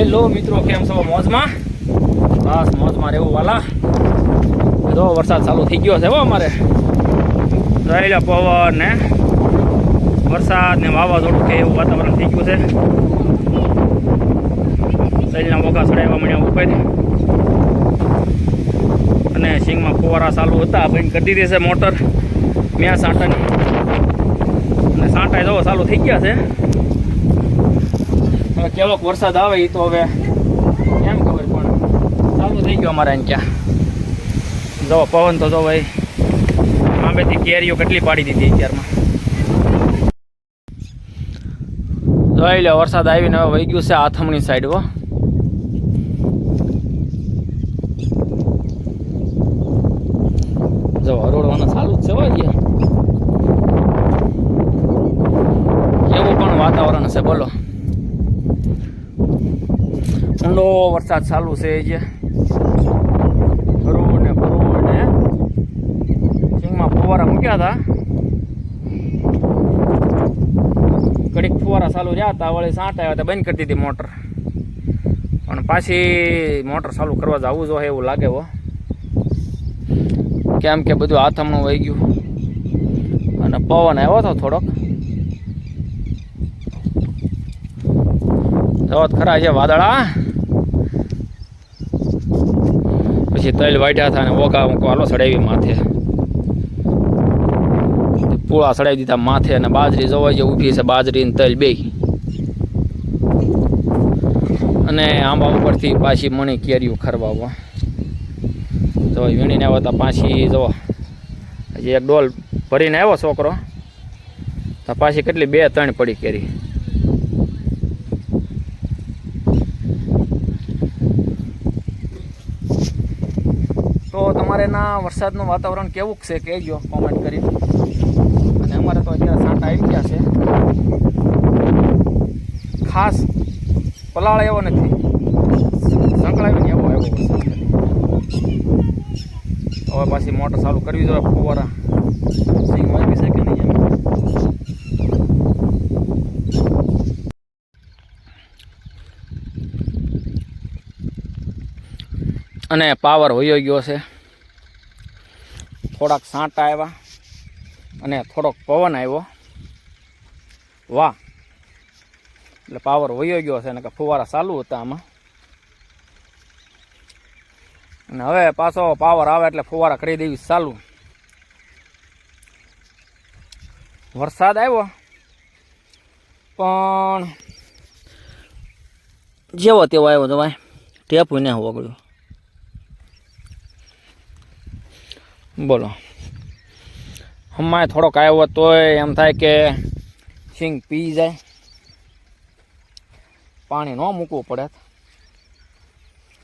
Hello મિત્રો, કેમ છો? મોજમાં? બસ મોજમાં રહેવું વાલા. જો વરસાદ ચાલુ થઈ ગયો છે હો અમારે. રહેલા પવન ને વરસાદ ને વાવાઝોડું કે એવું વાતાવરણ થઈ ગયું છે. તલના મોગા ચડાવવા મળ્યા ઉપર અને સિંગમાં ફુવારા ચાલુ હતા. બંધ કરી દીધી છે મોટર મેં સાંટાની, અને સાંટા જવો ચાલુ થઈ ગયા છે. હવે કેવોક વરસાદ આવે એ તો હવે કેમ ખબર, પણ ચાલુ થઈ ગયો અમારે અહીં. ક્યાં જો પવન તો જો ભાઈ આંબેથી કેરીઓ કેટલી પાડી દીધી અત્યારમાં. જોઈ લે વરસાદ આવીને હવે વહી ગયું છે આથમણી સાઈડ. હો જો હરોડવાનું ચાલુ જ છે. હો કેવું પણ વાતાવરણ છે બોલો. ઊંડો વરસાદ ચાલુ છે. જે હરોડ ને ફરોડ ને સિંગમાં ફુવારા મૂક્યા હતા, ઘડીક ફુવારા ચાલુ રહ્યા હતા, વળી સાંટ આવ્યા હતા, બંધ કરી દીધી મોટર. પણ પાછી મોટર ચાલુ કરવા જવું જોઈએ એવું લાગે. હો કેમ કે બધું આથમણું વહી ગયું અને પવન આવ્યો હતો થોડોક. જવા ખરા છે વાદળા. પછી તલ વાઢ્યા હતા અને ઓગા વાલો ચડાવી માથે, પૂળા ચડાવી દીધા માથે, અને બાજરી જોવાય જે ઊભી છે, બાજરી ને તલ બે. અને આંબા ઉપરથી પાછી મણી કેરીઓ ખરવા જો વીણીને આવ્યા હતા. પાછી જો હજી એક ડોલ ભરીને આવ્યો છોકરો, તો પાછી કેટલી 2-3 પડી કેરી. તો તમારે ના વરસાદનું વાતાવરણ કેવું છે કહેજો કોમેન્ટ કરી. અને અમારે તો અત્યારે સાંટા આવી ગયા છે. ખાસ પલાળ એવો નથી, સંકળાવીને એવો આવ્યો વરસાદ. હવે પાછી મોટર ચાલુ કરવી જોઈએ. ફુવારા સિંગ વાગી છે કે નહીં એમ. અને પાવર હોયો ગયો છે. થોડાક સાંટા આવ્યા અને થોડોક પવન આવ્યો. વાહ, એટલે પાવર હોયો ગયો છે. અને કે ફુવારા ચાલુ હતા આમાં. અને હવે પાછો પાવર આવે એટલે ફુવારા કરી દેવી ચાલુ. વરસાદ આવ્યો પણ જેવો તેવો આવ્યો તો ભાઈ, ટેપું ને વગડ્યું. બોલો, હમણાં થોડોક આવ્યો તોય એમ થાય કે સિંગ પી જાય, પાણી ન મૂકવું પડે.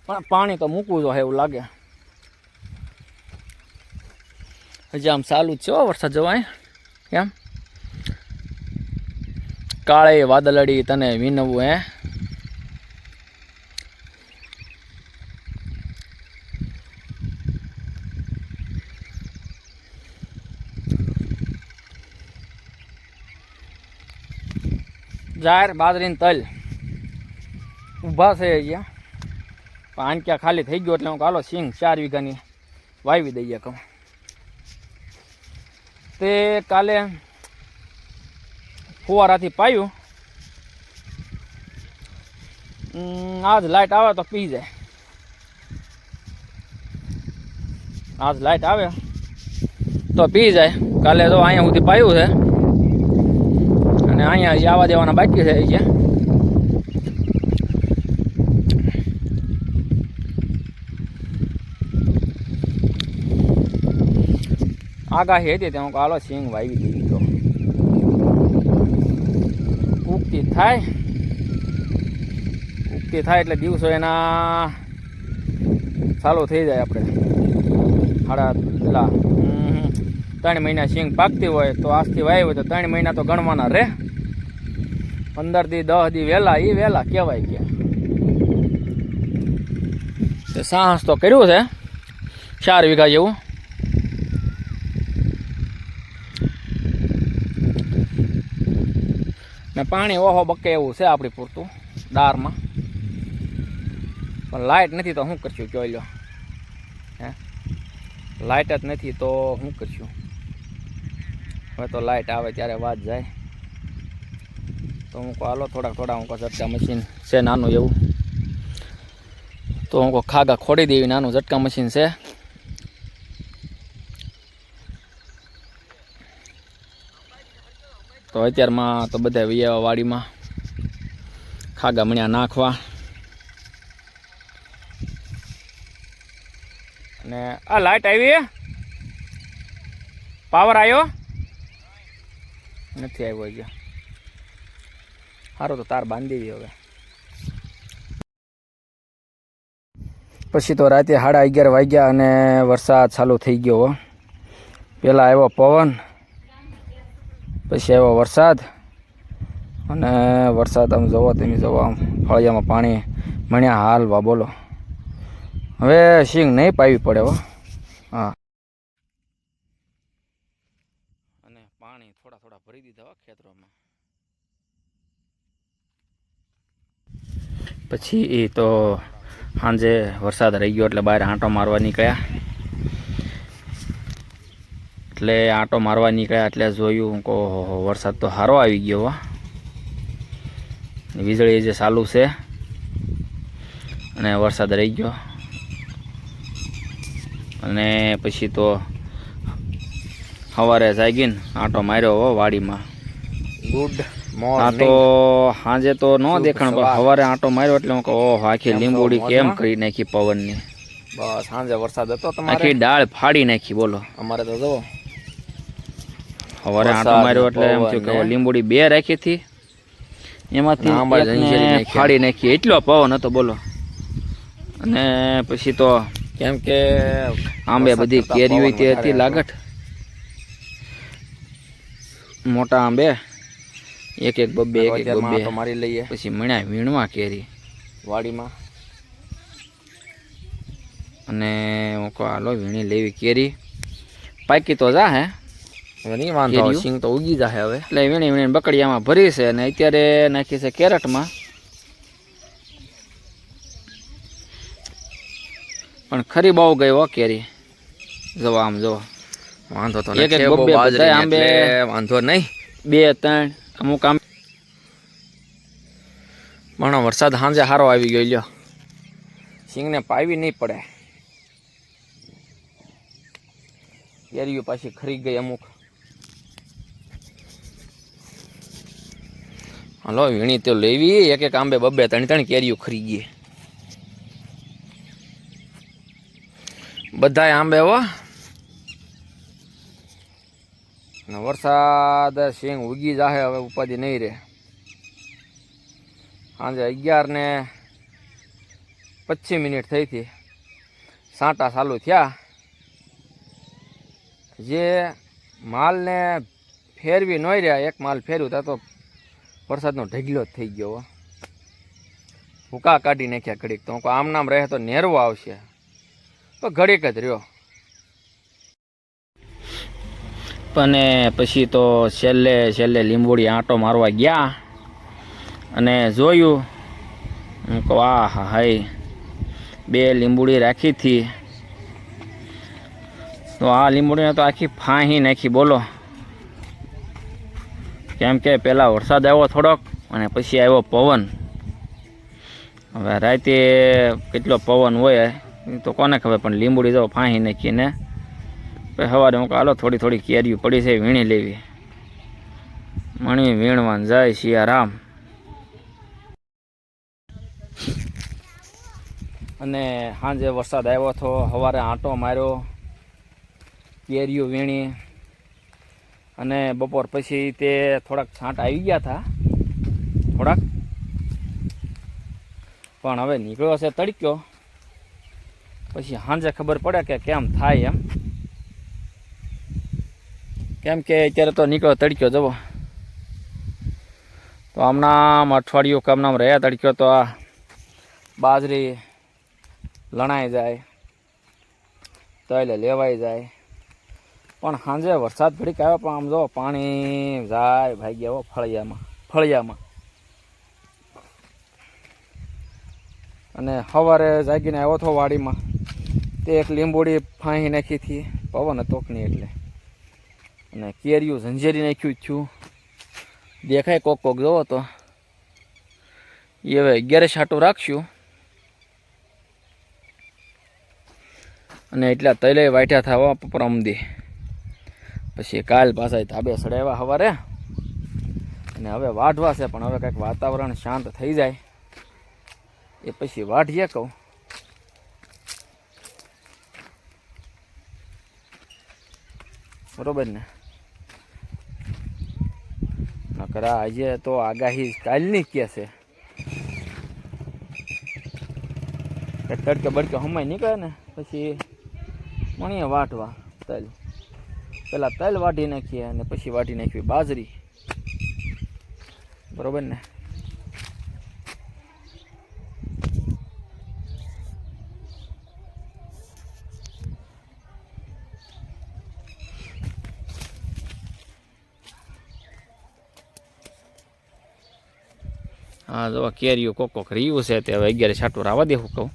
પણ પાણી તો મૂકવું જોઈએ એવું લાગે. હજી આમ ચાલુ જ છે વરસાદ જવાય એમ. કાળે વાદળડી તને વિનવું હે. જાહેર બાજરીને તલ ઊભા છે અહીંયા. પણ ક્યાં ખાલી થઈ ગયો એટલે હું કાલો સિંગ 4 વીઘાની વાવી દઈએ કહું. તે કાલે ફુવારાથી પાયું. આજ લાઇટ આવે તો પી જાય. આજ લાઇટ આવે તો પી જાય. કાલે તો અહીંયા સુધી પાયું છે અને અહીંયા હજી આવવા દેવાના બાકી છે. અહીંયા આગાહી હતી ત્યાં કાલો સિંગ વાવી દેવી. તો ઉગતી થાય એટલે દિવસો એના ચાલુ થઈ જાય. આપણે પેલા 3 મહિના સિંગ પાકતી હોય તો આજથી વાવી હોય તો 3 મહિના તો ગણવાના રહે. 15 દી 10 દી વહેલા એ વહેલા કહેવાય. કે સાહસ તો કર્યું છે 4 વીઘા જેવું. ને પાણી ઓહો બકે એવું છે આપણી પૂરતું દારમાં. પણ લાઇટ નથી તો શું કરશું જોઈ લો. હે લાઇટ જ નથી તો શું કરશું. હવે તો લાઇટ આવે ત્યારે વાત જાય. તો હું કહું હાલો થોડા હું કહું ઝટકા મશીન છે નાનું એવું, તો હું કહું ખાગા ખોડી દેવી, નાનું ઝટકા મશીન છે. તો અત્યારમાં તો બધા વિયાવા વાડીમાં ખાગા મણ્યા નાખવા. અને આ લાઇટ આવી, પાવર આવ્યો નથી આવ્યો હજી. સારું તો તાર બાંધી દેવી હવે. પછી તો રાતે 11:30 વાગ્યા અને વરસાદ ચાલુ થઈ ગયો. પહેલાં આવ્યો પવન, પછી આવ્યો વરસાદ. અને વરસાદ આમ જવો તમે જવો, આમ ફળિયામાં પાણી મણ્યા હાલવા બોલો. હવે સિંગ નહીં પાવી પડે હો. હા, અને પાણી થોડા ભરી દીધા ખેતરોમાં. પછી એ તો સાંજે વરસાદ રહી ગયો એટલે બહાર આંટો મારવા નીકળ્યા. એટલે જોયું કે વરસાદ તો સારો આવી ગયો. વીજળી જે ચાલુ છે અને વરસાદ રહી ગયો. અને પછી તો સવારે જાગીને આંટો માર્યો વાડીમાં. Good morning. તો સાંજે તો ન દેખાણ, પણ સવારે આંટો માર્યો એટલે હું કહું ઓહ આખી લીંબોડી કેમ કરી નાખી પવનની. બસ સાંજે વરસાદ હતો તમારે, આખી ડાળ ફાડી નાખી બોલો. અમારે તો જો સવારે આંટો માર્યો એટલે એમ થયું કે લીંબોડી 2 રાખી હતી, એમાંથી ફાડી નાખી. એટલો પવન હતો બોલો. અને પછી તો કેમ કે આંબે બધી કેરી તે હતી લાગટ, મોટા આંબે એક બબ્બે મારી લઈએ. પછી મણ્યા વીણવા કેરી વાડીમાં. અને હું કહું હાલો વીણી લેવી કેરી. પાકી તો જા હે હવે નહીં વાંધો, સિંગ તો ઉગી જાહે હવે. એટલે વીણી બકડિયામાં ભરી છે અને અત્યારે નાખી છે કેરેટમાં. પણ ખરી બહુ ગઈ હો કેરી. જો આમ જો વાંધો તો એક આંબે વાંધો નહીં, 2-3 અમુક આંબે. પણ વરસાદ સાંજે સારો આવી ગયો લ્યો. સિંગને પાવી નહીં પડે. કેરીઓ પાછી ખરી ગઈ અમુક. હાલો વીણી તો લેવી. એક આંબે 2-3 કેરીઓ ખરી ગઈ. બધાય આંબે હો. વરસાદ સિંગ ઉગી જાહે હવે, ઉપાધિ નહીં રહે. સાંજે 11:25 થઈ હતી, સાંટા ચાલુ થયા. જે માલને ફેરવી ન રહ્યા, એક માલ ફેર્યું ત્યાં તો વરસાદનો ઢગલો જ થઈ ગયો. ભૂકા કાઢી નાખ્યા ઘડીક. તો આમ નામ રહે તો નેરવો આવશે, તો ઘડીક જ રહ્યો. અને પછી તો છેલ્લે લીંબોડી આંટો મારવા ગયા અને જોયું. હું કહું આ હાય 2 લીંબોડી રાખી હતી, તો આ લીંબોડીને તો આખી ફાંહી નાખી બોલો. કેમ કે પહેલાં વરસાદ આવ્યો થોડોક અને પછી આવ્યો પવન. હવે રાતે કેટલો પવન હોય તો કોને ખબર, પણ લીંબોડી જો ફાંહી નાખીને સવારે હું હાલો થોડી કેરીઓ પડી છે વીણી લેવી. મણી વીણવાન જાય સિયારામ. અને સાંજે વરસાદ આવ્યો તો સવારે આંટો માર્યો, કેરીઓ વીણી. અને બપોર પછી તે થોડાક છાંટ આવી ગયા હતા થોડાક, પણ હવે નીકળ્યો છે તડક્યો. પછી સાંજે ખબર પડે કે કેમ થાય એમ. કેમ કે અત્યારે તો નીકળ્યો તડક્યો જવો. તો આમનામ અઠવાડિયું કામનામ રહ્યા તડક્યો તો આ બાજરી લણાઈ જાય, તલે લેવાઈ જાય. પણ સાંજે વરસાદ ઘડીક આવ્યો પણ આમ જો પાણી જાય ભાઈ ગયા ફળિયામાં. અને સવારે જાગીને આવ્યો હતો વાડીમાં, તે એક લીંબોડી ફાંહી નાખી હતી, પવન હતો કે નહીં એટલે, અને કેરીયું ઝંઝેરી નાખ્યું થયું. દેખાય કોક કોક જોવો તો. એ હવે 11 છાંટું રાખશું, અને એટલા તૈલે વાટ્યા થવા પરમદી. પછી કાલ પાછા ધાબે ચડાવ્યા સવારે, અને હવે વાઢવા છે, પણ હવે કંઈક વાતાવરણ શાંત થઈ જાય એ પછી વાઢીએ કહું. બરોબર ને? નકર આજે તો આગાહી કાલની કે છે, તડકે બડકે હમાય નીકળે ને પછી મણીએ વાઢવા તલ. પેલા તલ વાઢી નાખીએ અને પછી વાઢી નાખવી બાજરી. બરોબર ને? હા જો કેરીઓ કોક કોક રહ્યું છે, તે હવે 11 છાંટું રાવા દેવું કહું.